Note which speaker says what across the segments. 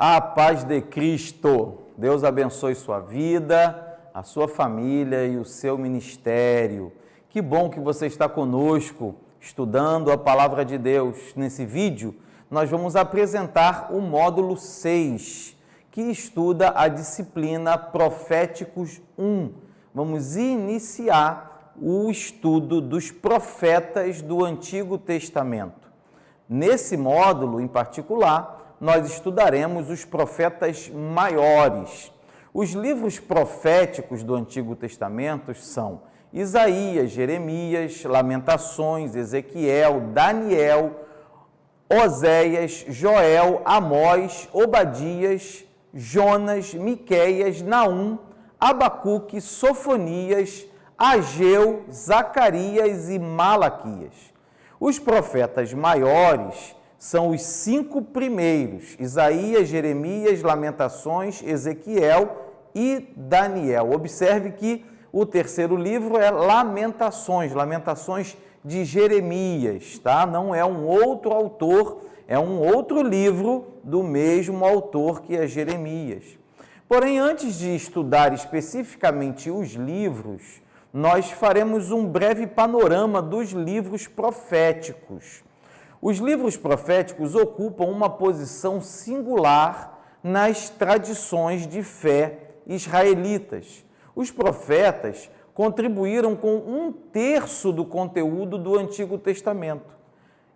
Speaker 1: A paz de Cristo. Deus abençoe sua vida, a sua família e o seu ministério. Que bom que você está conosco, estudando a Palavra de Deus. Nesse vídeo, nós vamos apresentar o módulo 6, que estuda a disciplina Proféticos 1. Vamos iniciar o estudo dos profetas do Antigo Testamento. Nesse módulo, em particular, nós estudaremos os profetas maiores. Os livros proféticos do Antigo Testamento são Isaías, Jeremias, Lamentações, Ezequiel, Daniel, Oséias, Joel, Amós, Obadias, Jonas, Miqueias, Naum, Abacuque, Sofonias, Ageu, Zacarias e Malaquias. Os profetas maiores são os 5 primeiros: Isaías, Jeremias, Lamentações, Ezequiel e Daniel. Observe que o terceiro livro é Lamentações de Jeremias, tá? Não é um outro autor, é um outro livro do mesmo autor que é Jeremias. Porém, antes de estudar especificamente os livros, nós faremos um breve panorama dos livros proféticos. Os livros proféticos ocupam uma posição singular nas tradições de fé israelitas. Os profetas contribuíram com 1/3 do conteúdo do Antigo Testamento.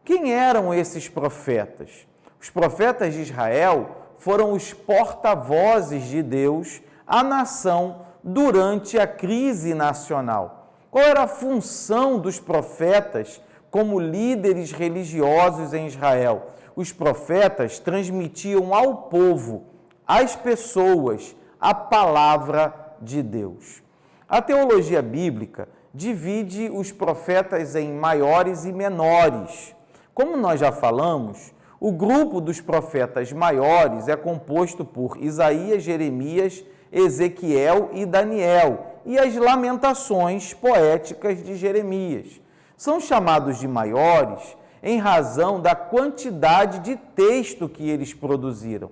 Speaker 1: Quem eram esses profetas? Os profetas de Israel foram os porta-vozes de Deus à nação durante a crise nacional. Qual era a função dos profetas como líderes religiosos em Israel? Os profetas transmitiam ao povo, às pessoas, a palavra de Deus. A teologia bíblica divide os profetas em maiores e menores. Como nós já falamos, o grupo dos profetas maiores é composto por Isaías, Jeremias, Ezequiel e Daniel, e as lamentações poéticas de Jeremias. São chamados de maiores em razão da quantidade de texto que eles produziram.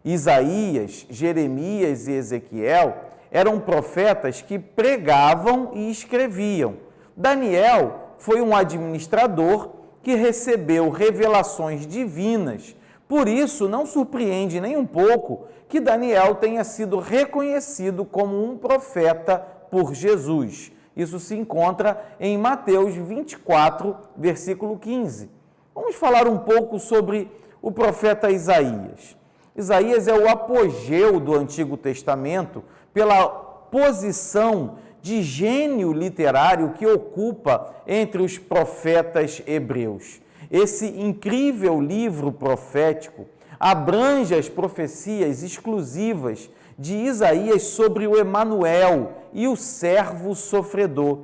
Speaker 1: Isaías, Jeremias e Ezequiel eram profetas que pregavam e escreviam. Daniel foi um administrador que recebeu revelações divinas. Por isso, não surpreende nem um pouco que Daniel tenha sido reconhecido como um profeta por Jesus. Isso se encontra em Mateus 24, versículo 15. Vamos falar um pouco sobre o profeta Isaías. Isaías é o apogeu do Antigo Testamento pela posição de gênio literário que ocupa entre os profetas hebreus. Esse incrível livro profético abrange as profecias exclusivas de Isaías sobre o Emanuel e o servo sofredor.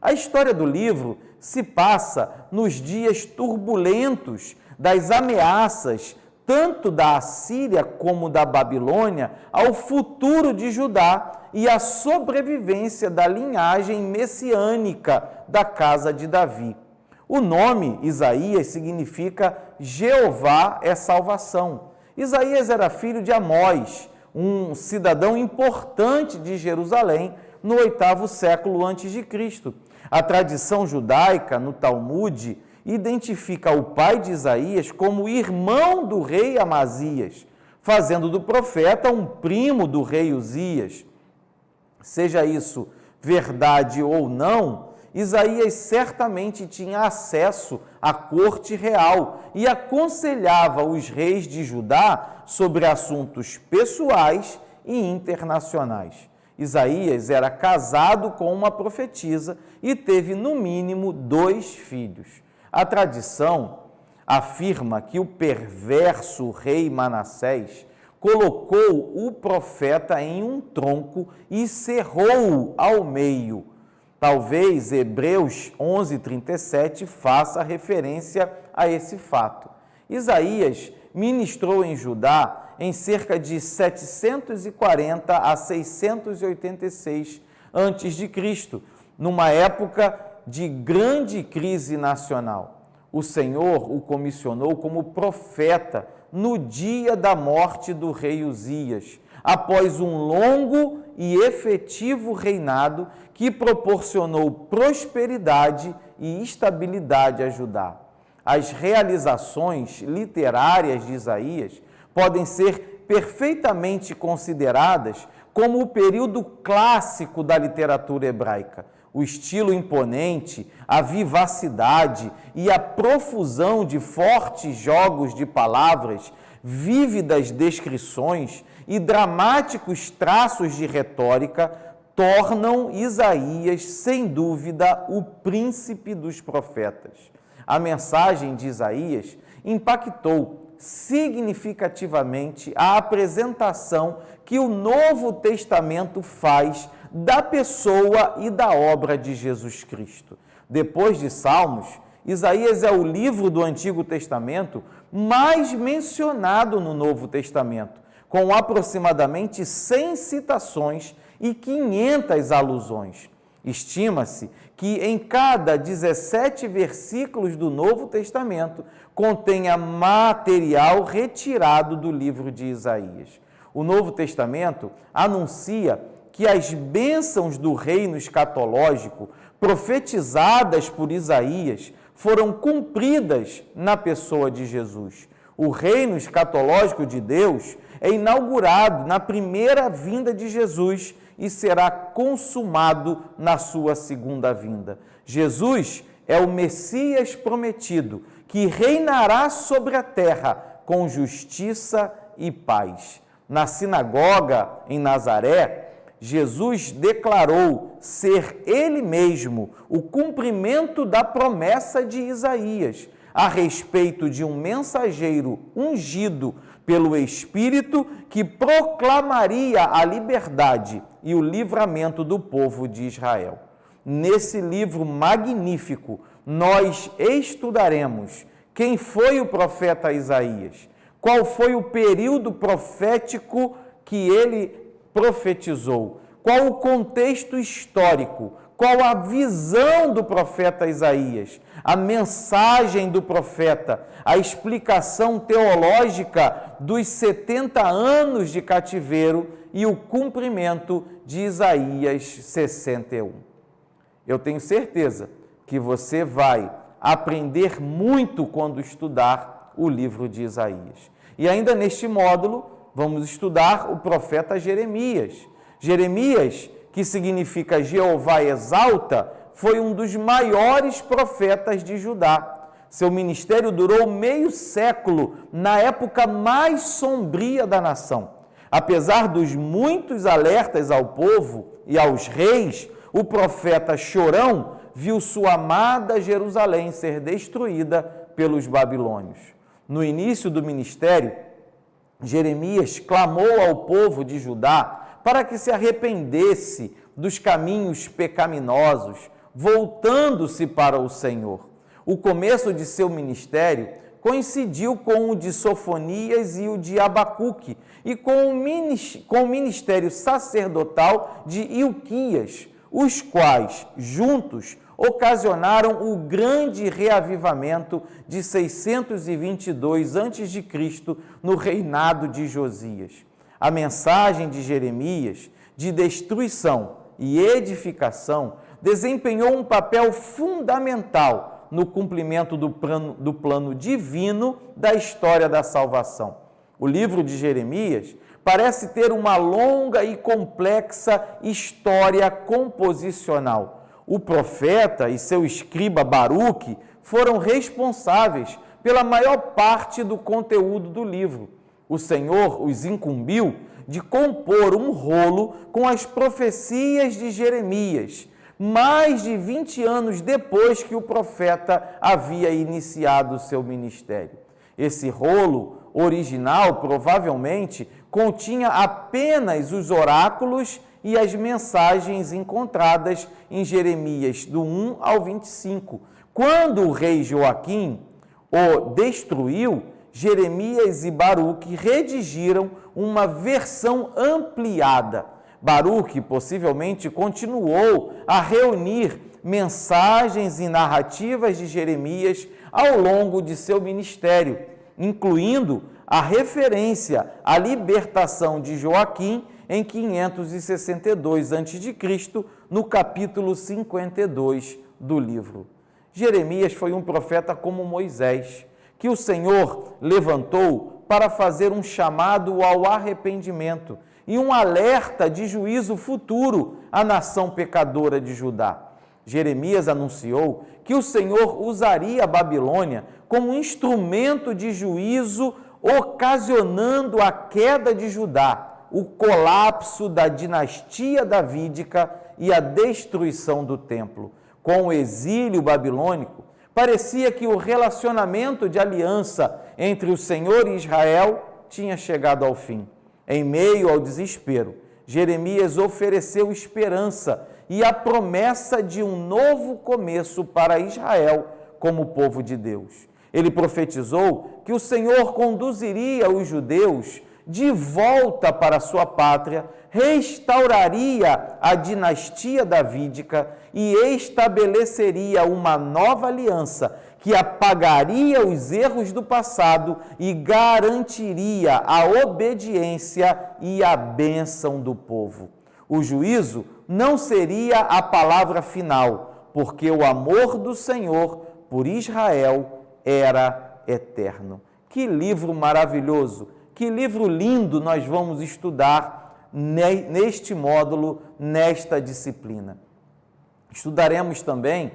Speaker 1: A história do livro se passa nos dias turbulentos das ameaças, tanto da Assíria como da Babilônia, ao futuro de Judá e à sobrevivência da linhagem messiânica da casa de Davi. O nome Isaías significa Jeová é salvação. Isaías era filho de Amós, um cidadão importante de Jerusalém no 8º século a.C. A tradição judaica, no Talmude, identifica o pai de Isaías como irmão do rei Amazias, fazendo do profeta um primo do rei Uzias. Seja isso verdade ou não, Isaías certamente tinha acesso à corte real e aconselhava os reis de Judá sobre assuntos pessoais e internacionais. Isaías era casado com uma profetisa e teve, no mínimo, 2 filhos. A tradição afirma que o perverso rei Manassés colocou o profeta em um tronco e cerrou-o ao meio. Talvez Hebreus 11:37 faça referência a esse fato. Isaías ministrou em Judá em cerca de 740 a 686 a.C., numa época de grande crise nacional. o Senhor o comissionou como profeta no dia da morte do rei Uzias, após um longo e efetivo reinado que proporcionou prosperidade e estabilidade a Judá. As realizações literárias de Isaías podem ser perfeitamente consideradas como o período clássico da literatura hebraica. O estilo imponente, a vivacidade e a profusão de fortes jogos de palavras, vívidas descrições e dramáticos traços de retórica tornam Isaías, sem dúvida, o príncipe dos profetas. A mensagem de Isaías impactou significativamente a apresentação que o Novo Testamento faz da pessoa e da obra de Jesus Cristo. Depois de Salmos, Isaías é o livro do Antigo Testamento mais mencionado no Novo Testamento, com aproximadamente 100 citações e 500 alusões. Estima-se que em cada 17 versículos do Novo Testamento contenha material retirado do livro de Isaías. O Novo Testamento anuncia que as bênçãos do reino escatológico, profetizadas por Isaías, foram cumpridas na pessoa de Jesus. O reino escatológico de Deus é inaugurado na primeira vinda de Jesus e será consumado na sua segunda vinda. Jesus é o Messias prometido, que reinará sobre a terra com justiça e paz. Na sinagoga em Nazaré, Jesus declarou ser ele mesmo o cumprimento da promessa de Isaías a respeito de um mensageiro ungido pelo Espírito que proclamaria a liberdade e o livramento do povo de Israel. Nesse livro magnífico, nós estudaremos quem foi o profeta Isaías, qual foi o período profético que ele profetizou, qual o contexto histórico, qual a visão do profeta Isaías, a mensagem do profeta, a explicação teológica dos 70 anos de cativeiro e o cumprimento de Isaías 61. Eu tenho certeza que você vai aprender muito quando estudar o livro de Isaías. E ainda neste módulo, vamos estudar o profeta Jeremias. Jeremias, que significa Jeová exalta, foi um dos maiores profetas de Judá. Seu ministério durou meio século, na época mais sombria da nação. Apesar dos muitos alertas ao povo e aos reis, o profeta chorão viu sua amada Jerusalém ser destruída pelos babilônios. No início do ministério, Jeremias clamou ao povo de Judá para que se arrependesse dos caminhos pecaminosos, voltando-se para o Senhor. O começo de seu ministério coincidiu com o de Sofonias e o de Abacuque, e com o ministério sacerdotal de Ilquias, os quais, juntos, ocasionaram o grande reavivamento de 622 a.C. no reinado de Josias. A mensagem de Jeremias, de destruição e edificação, desempenhou um papel fundamental no cumprimento do plano divino da história da salvação. O livro de Jeremias parece ter uma longa e complexa história composicional. O profeta e seu escriba Baruque foram responsáveis pela maior parte do conteúdo do livro. O Senhor os incumbiu de compor um rolo com as profecias de Jeremias, mais de 20 anos depois que o profeta havia iniciado o seu ministério. Esse rolo original, provavelmente, continha apenas os oráculos e as mensagens encontradas em Jeremias, do 1 ao 25. Quando o rei Joaquim o destruiu, Jeremias e Baruque redigiram uma versão ampliada. Baruque possivelmente continuou a reunir mensagens e narrativas de Jeremias ao longo de seu ministério, incluindo a referência à libertação de Joaquim em 562 a.C., no capítulo 52 do livro. Jeremias foi um profeta como Moisés, que o Senhor levantou para fazer um chamado ao arrependimento e um alerta de juízo futuro à nação pecadora de Judá. Jeremias anunciou que o Senhor usaria a Babilônia como instrumento de juízo, ocasionando a queda de Judá, o colapso da dinastia davídica e a destruição do templo. Com o exílio babilônico, parecia que o relacionamento de aliança entre o Senhor e Israel tinha chegado ao fim. Em meio ao desespero, Jeremias ofereceu esperança e a promessa de um novo começo para Israel como povo de Deus. Ele profetizou que o Senhor conduziria os judeus de volta para sua pátria, restauraria a dinastia davídica e estabeleceria uma nova aliança que apagaria os erros do passado e garantiria a obediência e a bênção do povo. O juízo não seria a palavra final, porque o amor do Senhor por Israel era eterno. Que livro maravilhoso! Que livro lindo nós vamos estudar neste módulo, nesta disciplina. Estudaremos também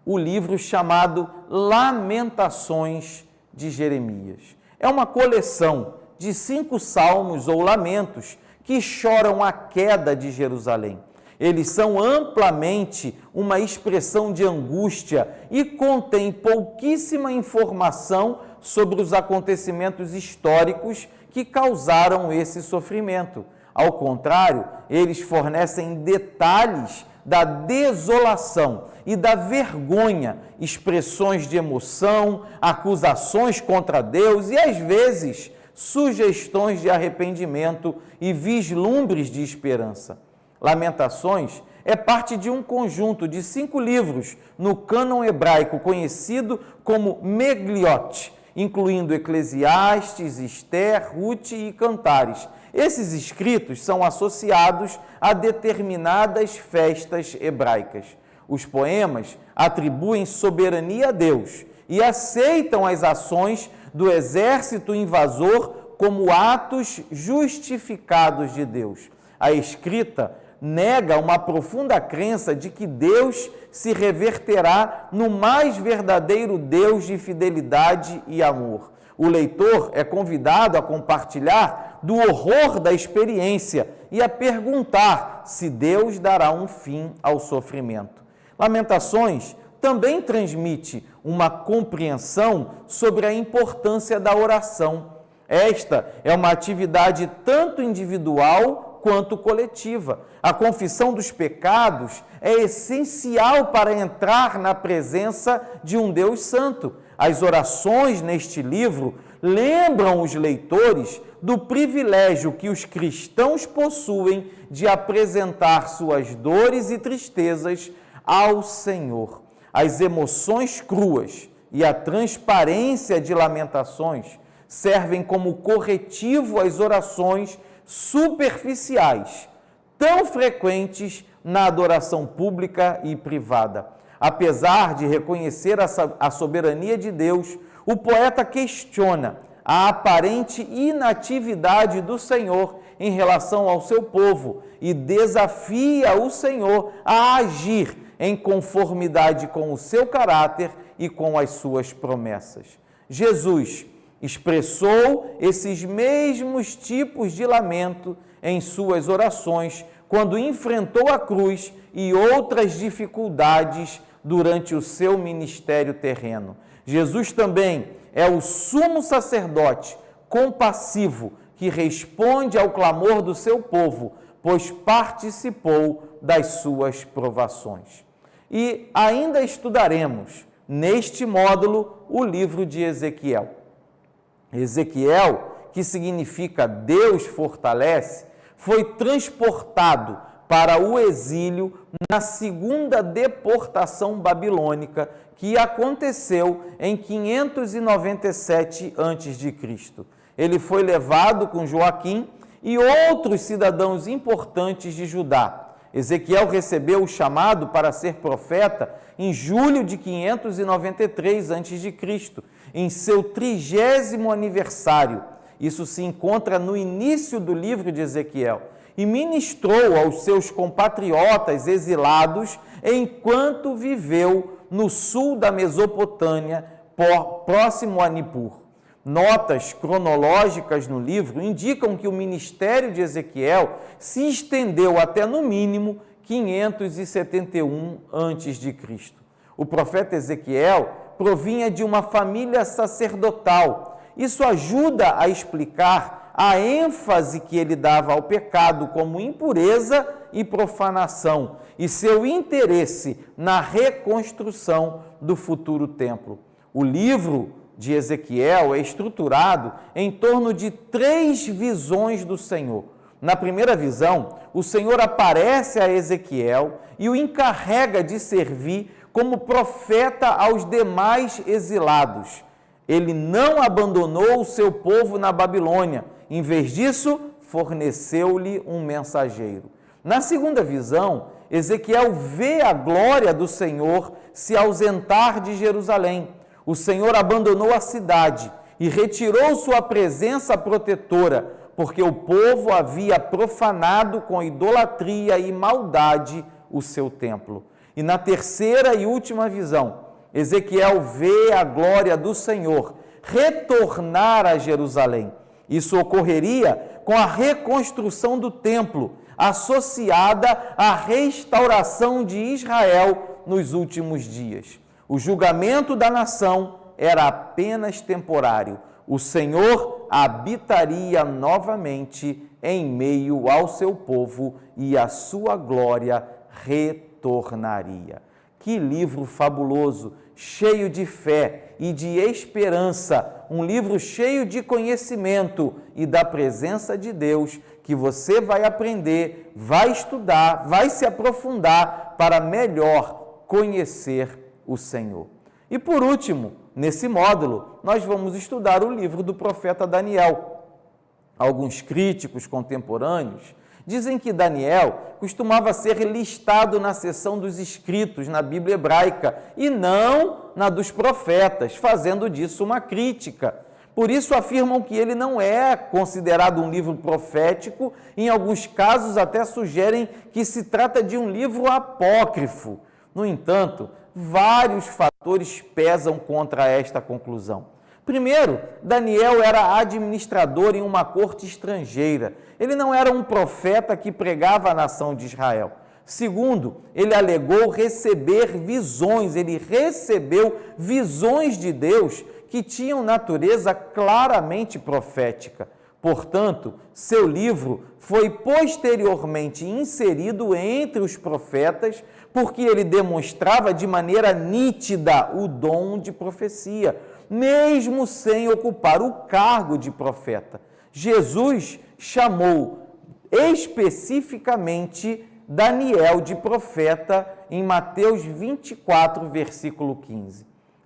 Speaker 1: o livro chamado Lamentações de Jeremias. É uma coleção de 5 salmos ou lamentos que choram a queda de Jerusalém. Eles são amplamente uma expressão de angústia e contêm pouquíssima informação sobre os acontecimentos históricos que causaram esse sofrimento. Ao contrário, eles fornecem detalhes da desolação e da vergonha, expressões de emoção, acusações contra Deus e, às vezes, sugestões de arrependimento e vislumbres de esperança. Lamentações é parte de um conjunto de 5 livros no cânon hebraico conhecido como Megliot, incluindo Eclesiastes, Ester, Rute e Cantares. Esses escritos são associados a determinadas festas hebraicas. Os poemas atribuem soberania a Deus e aceitam as ações do exército invasor como atos justificados de Deus. A escrita nega uma profunda crença de que Deus se reverterá no mais verdadeiro Deus de fidelidade e amor. O leitor é convidado a compartilhar do horror da experiência e a perguntar se Deus dará um fim ao sofrimento. Lamentações também transmite uma compreensão sobre a importância da oração. Esta é uma atividade tanto individual quanto coletiva. A confissão dos pecados é essencial para entrar na presença de um Deus santo. As orações neste livro lembram os leitores do privilégio que os cristãos possuem de apresentar suas dores e tristezas ao Senhor. As emoções cruas e a transparência de Lamentações servem como corretivo às orações superficiais, tão frequentes na adoração pública e privada. Apesar de reconhecer a soberania de Deus, o poeta questiona a aparente inatividade do Senhor em relação ao seu povo e desafia o Senhor a agir em conformidade com o seu caráter e com as suas promessas. Jesus expressou esses mesmos tipos de lamento em suas orações quando enfrentou a cruz e outras dificuldades durante o seu ministério terreno. Jesus também é o sumo sacerdote compassivo que responde ao clamor do seu povo, pois participou das suas provações. E ainda estudaremos neste módulo o livro de Ezequiel. Ezequiel, que significa Deus fortalece, foi transportado para o exílio na segunda deportação babilônica, que aconteceu em 597 a.C. Ele foi levado com Joaquim e outros cidadãos importantes de Judá. Ezequiel recebeu o chamado para ser profeta em julho de 593 a.C., em seu 30º aniversário. Isso se encontra no início do livro de Ezequiel. E ministrou aos seus compatriotas exilados enquanto viveu no sul da Mesopotâmia, próximo a Nippur. Notas cronológicas no livro indicam que o ministério de Ezequiel se estendeu até, no mínimo, 571 a.C. O profeta Ezequiel provinha de uma família sacerdotal. Isso ajuda a explicar a ênfase que ele dava ao pecado como impureza e profanação e seu interesse na reconstrução do futuro templo. O livro de Ezequiel é estruturado em torno de 3 visões do Senhor. Na primeira visão, o Senhor aparece a Ezequiel e o encarrega de servir como profeta aos demais exilados. Ele não abandonou o seu povo na Babilônia. Em vez disso, forneceu-lhe um mensageiro. Na segunda visão, Ezequiel vê a glória do Senhor se ausentar de Jerusalém. O Senhor abandonou a cidade e retirou sua presença protetora, porque o povo havia profanado com idolatria e maldade o seu templo. E na terceira e última visão, Ezequiel vê a glória do Senhor retornar a Jerusalém. Isso ocorreria com a reconstrução do templo, associada à restauração de Israel nos últimos dias. O julgamento da nação era apenas temporário. O Senhor habitaria novamente em meio ao seu povo e a sua glória retornaria. Que livro fabuloso, cheio de fé e de esperança, um livro cheio de conhecimento e da presença de Deus, que você vai aprender, vai estudar, vai se aprofundar para melhor conhecer o Senhor. E por último, nesse módulo, nós vamos estudar o livro do profeta Daniel. Alguns críticos contemporâneos dizem que Daniel costumava ser listado na seção dos escritos na Bíblia hebraica e não na dos profetas, fazendo disso uma crítica. Por isso afirmam que ele não é considerado um livro profético, em alguns casos até sugerem que se trata de um livro apócrifo. No entanto, vários fatores pesam contra esta conclusão. Primeiro, Daniel era administrador em uma corte estrangeira. Ele não era um profeta que pregava a nação de Israel. Segundo, ele alegou receber visões, ele recebeu visões de Deus que tinham natureza claramente profética. Portanto, seu livro foi posteriormente inserido entre os profetas, porque ele demonstrava de maneira nítida o dom de profecia, mesmo sem ocupar o cargo de profeta. Jesus chamou especificamente Daniel de profeta em Mateus 24, versículo 15.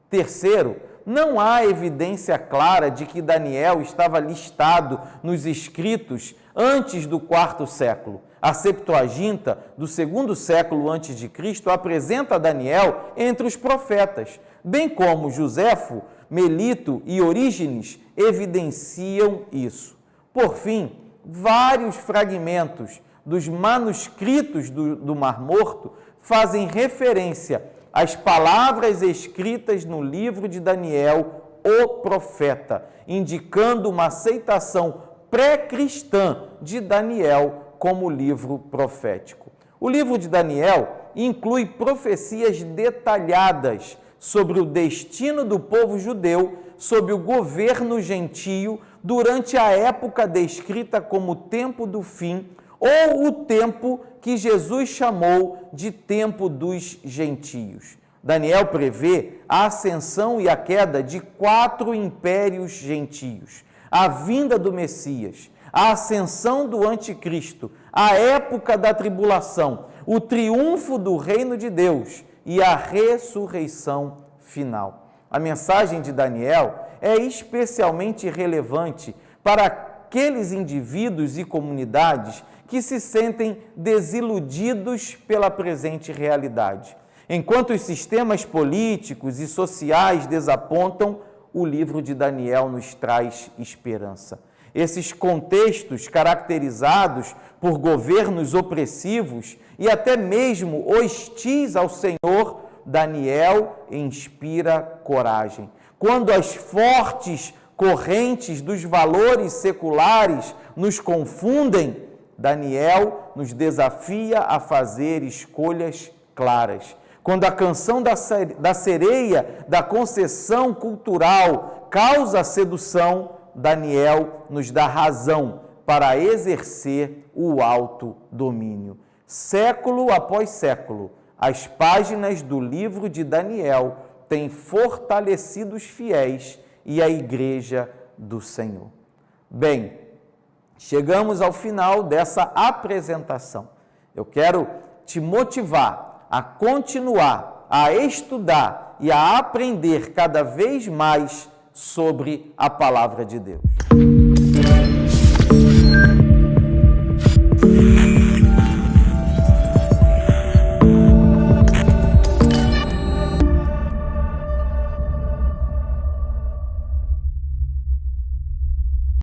Speaker 1: Terceiro, não há evidência clara de que Daniel estava listado nos escritos antes do IV século. A Septuaginta, do II século a.C., apresenta Daniel entre os profetas, bem como Joséfo, Melito e Orígenes evidenciam isso. Por fim, vários fragmentos dos manuscritos do Mar Morto fazem referência às palavras escritas no livro de Daniel, o profeta, indicando uma aceitação pré-cristã de Daniel como livro profético. O livro de Daniel inclui profecias detalhadas sobre o destino do povo judeu sob o governo gentio durante a época descrita como tempo do fim, ou o tempo que Jesus chamou de tempo dos gentios. Daniel prevê a ascensão e a queda de 4 impérios gentios, a vinda do Messias, a ascensão do anticristo, a época da tribulação, o triunfo do reino de Deus e a ressurreição final. A mensagem de Daniel é especialmente relevante para aqueles indivíduos e comunidades que se sentem desiludidos pela presente realidade. Enquanto os sistemas políticos e sociais desapontam, o livro de Daniel nos traz esperança. Esses contextos caracterizados por governos opressivos e até mesmo hostis ao Senhor, Daniel inspira coragem. Quando as fortes correntes dos valores seculares nos confundem, Daniel nos desafia a fazer escolhas claras. Quando a canção da sereia da concessão cultural causa sedução, Daniel nos dá razão para exercer o autodomínio. Século após século, as páginas do livro de Daniel têm fortalecido os fiéis e a igreja do Senhor. Bem, chegamos ao final dessa apresentação. Eu quero te motivar a continuar, a estudar e a aprender cada vez mais sobre a palavra de Deus.